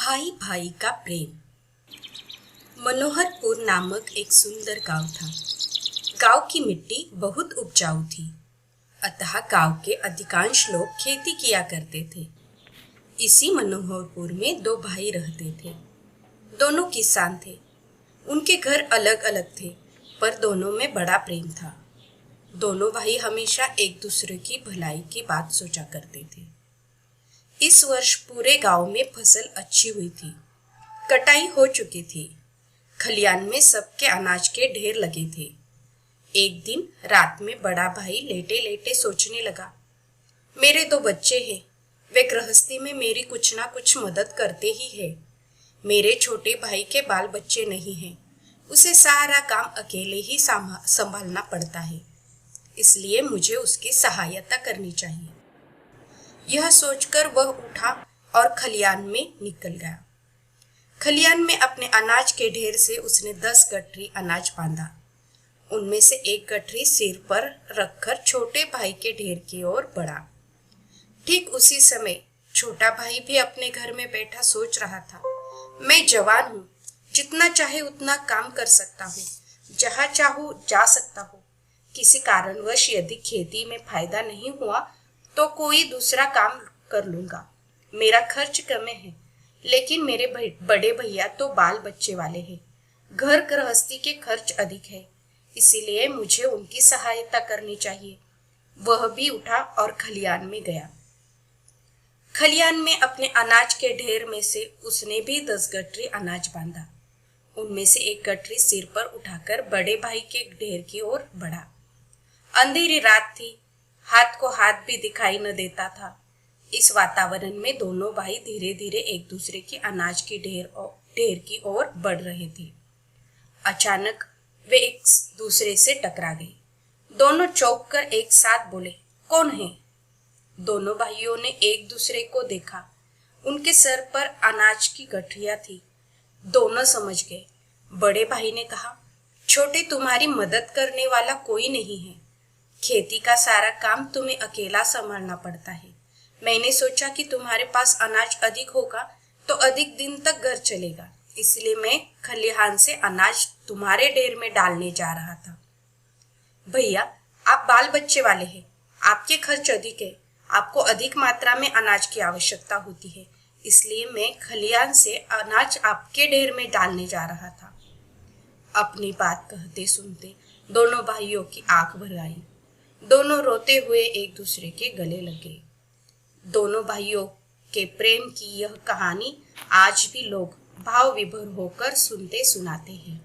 भाई भाई का प्रेम। मनोहरपुर नामक एक सुंदर गांव था। गांव की मिट्टी बहुत उपजाऊ थी, अतः गांव के अधिकांश लोग खेती किया करते थे। इसी मनोहरपुर में दो भाई रहते थे। दोनों किसान थे। उनके घर अलग अलग थे, पर दोनों में बड़ा प्रेम था। दोनों भाई हमेशा एक दूसरे की भलाई की बात सोचा करते थे। इस वर्ष पूरे गांव में फसल अच्छी हुई थी। कटाई हो चुकी थी। खलियान में सबके अनाज के ढेर लगे थे। एक दिन रात में बड़ा भाई लेटे लेटे सोचने लगा, मेरे दो बच्चे हैं, वे गृहस्थी में मेरी कुछ ना कुछ मदद करते ही हैं। मेरे छोटे भाई के बाल बच्चे नहीं हैं, उसे सारा काम अकेले ही संभालना पड़ता है, इसलिए मुझे उसकी सहायता करनी चाहिए। यह सोचकर वह उठा और खलियान में निकल गया। खलियान में अपने अनाज के ढेर से उसने 10 गठरी अनाज बांधा। उनमें से एक गठरी सिर पर रखकर छोटे भाई के ढेर की ओर बढ़ा। ठीक उसी समय छोटा भाई भी अपने घर में बैठा सोच रहा था, मैं जवान हूँ, जितना चाहे उतना काम कर सकता हूँ, जहाँ चाहूँ जा सकता हूँ। किसी कारणवश यदि खेती में फायदा नहीं हुआ तो कोई दूसरा काम कर लूंगा। मेरा खर्च कम है, लेकिन मेरे बड़े भैया तो बाल बच्चे वाले हैं। घर गृहस्थी के खर्च अधिक है, इसीलिए मुझे उनकी सहायता करनी चाहिए। वह भी उठा और खलियान में गया। खलियान में अपने अनाज के ढेर में से उसने भी 10 गठरी अनाज बांधा। उनमें से एक गठरी सिर पर उठाकर बड़े भाई के ढेर की ओर बढ़ा। अंधेरी रात थी, हाथ को हाथ भी दिखाई न देता था। इस वातावरण में दोनों भाई धीरे धीरे एक दूसरे के अनाज की ढेर की ओर बढ़ रहे थे। अचानक वे एक दूसरे से टकरा गए। दोनों चौंक कर एक साथ बोले, कौन है? दोनों भाइयों ने एक दूसरे को देखा। उनके सर पर अनाज की गठरियां थी। दोनों समझ गए। बड़े भाई ने कहा, छोटे, तुम्हारी मदद करने वाला कोई नहीं है। खेती का सारा काम तुम्हें अकेला संभालना पड़ता है। मैंने सोचा कि तुम्हारे पास अनाज अधिक होगा तो अधिक दिन तक घर चलेगा, इसलिए मैं खलिहान से अनाज तुम्हारे ढेर में डालने जा रहा था। भैया, आप बाल बच्चे वाले हैं, आपके खर्च अधिक है, आपको अधिक मात्रा में अनाज की आवश्यकता होती है, इसलिए मैं खलिहान से अनाज आपके ढेर में डालने जा रहा था। अपनी बात कहते सुनते दोनों भाइयों की आंख भर आई। दोनों रोते हुए एक दूसरे के गले लग गए। दोनों भाइयों के प्रेम की यह कहानी आज भी लोग भाव विभोर होकर सुनते सुनाते हैं।